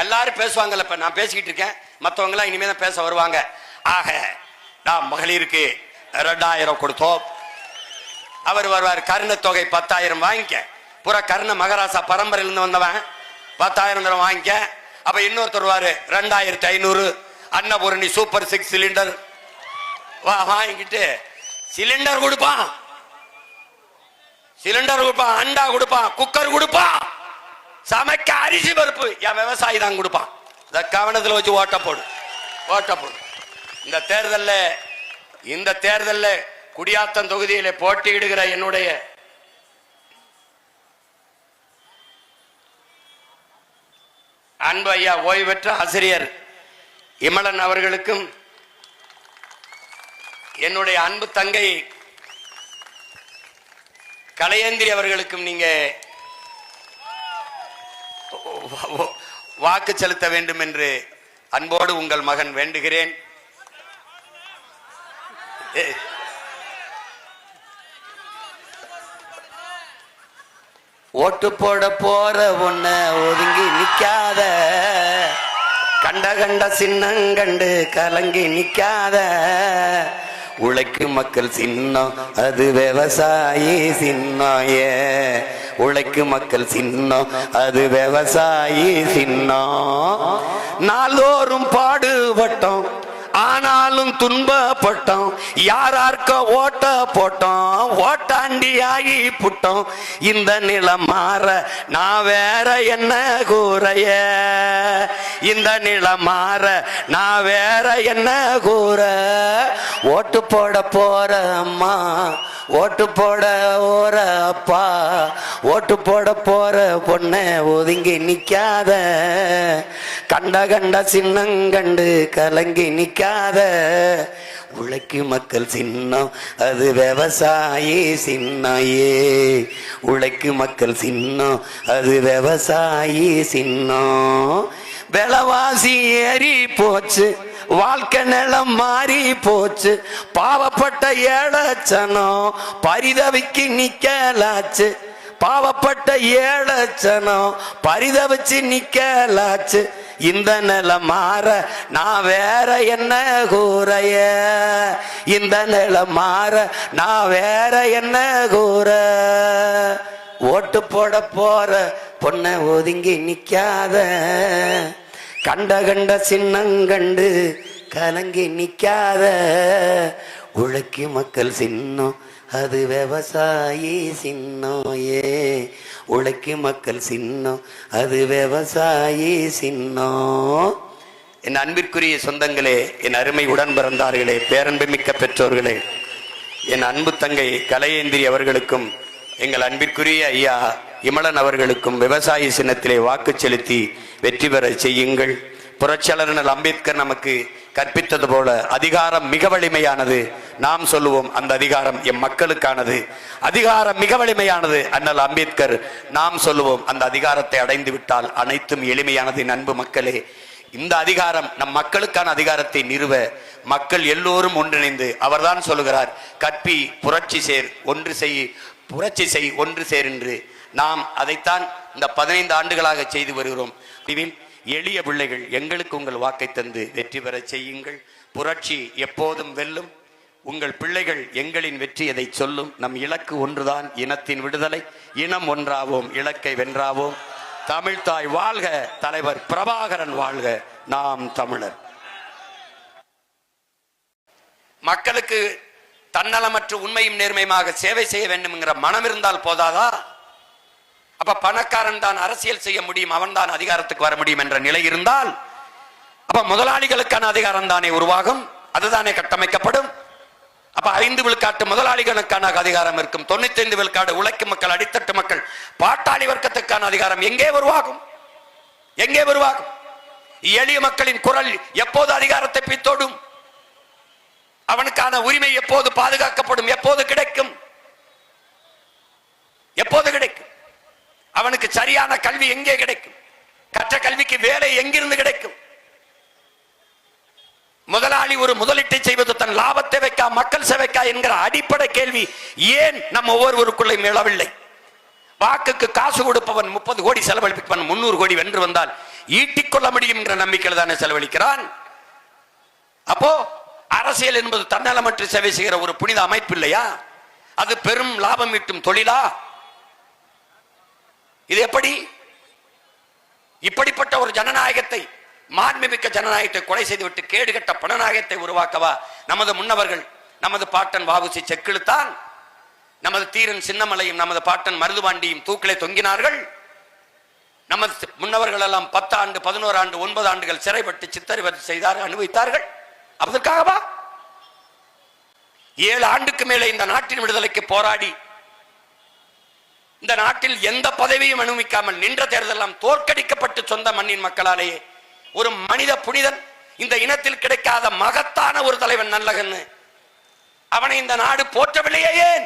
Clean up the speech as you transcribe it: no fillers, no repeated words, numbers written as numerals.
எல்லாரும் பேசுவாங்கல்ல. இப்ப நான் பேசிக்கிட்டு இருக்கேன், மற்றவங்க எல்லாம் இனிமே தான் பேச வருவாங்க. ஆக நான் மகளிருக்கு 2000 கொடுத்தோம். அவர் வருவார், கருண தொகை 10,000 வாங்கிக்க. புற கருண மகாராசா பரம்பரையிலிருந்து வந்தவன் 10,000 வாங்கிக்க. அப்ப இன்னொருத்தர் வருவாரு 2500 அன்னபூரணி சூப்பர் 6 சிலிண்டர் வாங்கிட்டு சிலிண்டர் கொடுப்பான், அண்டா கொடுப்பான், குக்கர் கொடுப்பான், சமைக்க அரிசி பருப்பு என் விவசாயி தான் கொடுப்பான். இந்த கவனத்தில் வச்சு ஓட்ட போடு. இந்த தேர்தல்ல குடியாத்தம் தொகுதியில போட்டியிடுகிற என்னுடைய அன்பு ஐயா ஓய்வு பெற்ற ஆசிரியர் இமலன் அவர்களுக்கும் என்னுடைய அன்பு தங்கை கலையேந்திரி அவர்களுக்கும் நீங்க வாக்கு செலுத்த வேண்டும் என்று அன்போடு உங்கள் மகன் வேண்டுகிறேன். ஓட்டு போட போற ஒன்ன ஒதுங்கி நிக்காத, கண்ட சின்னங்கண்டு கலங்கி நிக்காத. உழைக்கும் மக்கள் சின்னம் அது விவசாயி சின்னம். உழைக்கும் மக்கள் சின்னம் அது விவசாயி சின்னம். நாளோறும் பாடுபட்டோம், ஆனாலும் துன்பப்பட்டோம். யாரார்க்க ஓட்ட போட்டோம், ஓட்டாண்டி ஆகி புட்டோம். இந்த நிலம் மாற நான் வேற என்ன கூறைய, இந்த நிலம் மாற நான் வேற என்ன கூற. ஓட்டு போட போற அம்மா, ஓட்டு போட ஓர அப்பா, ஓட்டு போட போற பொண்ணு ஒதுங்கி நிக்காத, கண்ட சின்னங்கண்டு கலங்கி நிக்காத. உழைக்கும் மக்கள் சின்னம் அது விவசாயி சின்னம். உழைக்கும் மக்கள் சின்னம் அது விவசாயி சின்னம். விலைவாசி ஏறி போச்சு, வாழ்க்கை நிலம் மாறி போச்சு. பாவப்பட்ட ஏழச்சனம் பரிதவிக்கு நிக்கலாச்சு, பாவப்பட்ட ஏழச்சனம் பரிதவிச்சு நிக்கலாச்சு. இந்த நிலம் மாற நான் வேற என்ன கூறைய, இந்த நிலம் மாற நான் வேற என்ன கூற. ஓட்டு போட போற பொண்ண ஒதுங்கி நிக்காத, கண்ட சின்னங்கண்டு கலங்கி நிக்காத. உழைக்கும் மக்கள் சின்னம் அது விவசாயி சின்னம். உழைக்கும் மக்கள் சின்னம் அது விவசாயி சின்னம். என் அன்பிற்குரிய சொந்தங்களே, என் அருமை உடன் பிறந்தார்களே, பேரன்பு மிக்க பெற்றோர்களே, என் அன்பு தங்கை கலையேந்திரி அவர்களுக்கும் எங்கள் அன்பிற்குரிய ஐயா இமலன் அவர்களுக்கும் விவசாய சின்னத்திலே வாக்கு செலுத்தி வெற்றி பெற செய்யுங்கள். புரட்சியாளர் அம்பேத்கர் நமக்கு கற்பித்தது போல அதிகாரம் மிக வலிமையானது. நாம் சொல்லுவோம் அந்த அதிகாரம் எம் மக்களுக்கானது. அதிகாரம் மிக வலிமையானது அண்ணல் அம்பேத்கர். நாம் சொல்லுவோம் அந்த அதிகாரத்தை அடைந்து விட்டால் அனைத்தும் எளிமையானது. அன்பு மக்களே, இந்த அதிகாரம் நம் மக்களுக்கான அதிகாரத்தை நிறுவ மக்கள் எல்லோரும் ஒன்றிணைந்து, அவர்தான் சொல்லுகிறார், கற்பி புரட்சி சேர் ஒன்று செய், புரட்சி செய் ஒன்று சேர் என்று. நாம் அதைத்தான் இந்த 15 ஆண்டுகளாக செய்து வருகிறோம். எளிய பிள்ளைகள், எங்களுக்கு உங்கள் வாக்கை தந்து வெற்றி பெற செய்யுங்கள். புரட்சி எப்போதும் வெல்லும். உங்கள் பிள்ளைகள் எங்களின் வெற்றி எதை சொல்லும். நம் இலக்கு ஒன்றுதான், இனத்தின் விடுதலை. இனம் ஒன்றாவோம், இலக்கை வென்றாவோம். தமிழ்தாய் வாழ்க, தலைவர் பிரபாகரன் வாழ்க. நாம் தமிழர். மக்களுக்கு தன்னலமற்ற உண்மையும் நேர்மையுமாக சேவை செய்ய வேண்டும் என்கிற மனம் இருந்தால் போதாதா? அப்ப பணக்காரன் தான் அரசியல் செய்ய முடியும், அவன் தான் அதிகாரத்துக்கு வர முடியும் என்ற நிலை இருந்தால், அப்ப முதலாளிகளுக்கான அதிகாரம் தானே உருவாகும், அதுதானே கட்டமைக்கப்படும். அப்ப 5 விழுக்காட்டு முதலாளிகளுக்கான அதிகாரம் இருக்கும், 95 விழுக்காடு உழைக்கும் மக்கள், அடித்தட்டு மக்கள், பாட்டாளி வர்க்கத்துக்கான அதிகாரம் எங்கே உருவாகும்? எங்கே உருவாகும்? எளிய மக்களின் குரல் எப்போது அதிகாரத்தை பித்தோடும்? அவனுக்கான உரிமை எப்போது பாதுகாக்கப்படும்? எப்போது கிடைக்கும்? எப்போது கிடைக்கும்? அவனுக்கு சரியான கல்வி எங்கே கிடைக்கும்? கற்ற கல்விக்கு வேலை எங்கிருந்து கிடைக்கும்? முதலாளி ஒரு முதலீட்டை செய்வது தன் லாபத்தை வைக்கா மக்கள் சேவைக்கா என்கிற அடிப்படை கேள்வி ஏன் நம் ஒவ்வொருவருக்குள்ளே எழவில்லை? வாக்குக்கு காசு கொடுப்பவன் 30 கோடி செலவழிப்பவன் 300 கோடி வென்று வந்தால் ஈட்டிக்கொள்ள முடியும் என்ற நம்பிக்கையில் தானே செலவழிக்கிறான். அப்போ அரசியல் என்பது தன்னலமற்ற சேவை செய்கிற ஒரு புனித அமைப்பு இல்லையா? அது பெரும் லாபம் ஈட்டும் தொழிலா? இது எப்படி? இப்படிப்பட்ட ஒரு ஜனநாயகத்தை, மாண்புமிக்க ஜனநாயகத்தை கொலை செய்துவிட்டு கேடுகட்ட பணநாயகத்தை உருவாக்கவா நமது முன்னவர்கள், நமது பாட்டன் வ.உ.சி. செக்கிழுத்தான், நமது தீரன் சின்னமலையும் நமது பாட்டன் மருதுபாண்டியும் தூக்கிலே தொங்கினார்கள். நமது முன்னவர்கள் எல்லாம் 10 ஆண்டு 11 ஆண்டு 9 ஆண்டுகள் சிறைப்பட்டு சித்தரிவதை செய்தார்கள், அனுபவித்தார்கள். அதற்காகவா 7 ஆண்டுக்கு மேலே இந்த நாட்டின் விடுதலைக்கு போராடி இந்த நாட்டில் எந்த பதவியும் அனுமதிக்காமல் நின்ற தேர்தலாம் தோற்கடிக்கப்பட்டு சொந்த மண்ணின் மக்களாலேயே ஒரு மனித புனிதன், இந்த இனத்தில் கிடைக்காத மகத்தான ஒரு தலைவன் நல்லகன்னு அவனை இந்த நாடு போற்றவில்லையே ஏன்?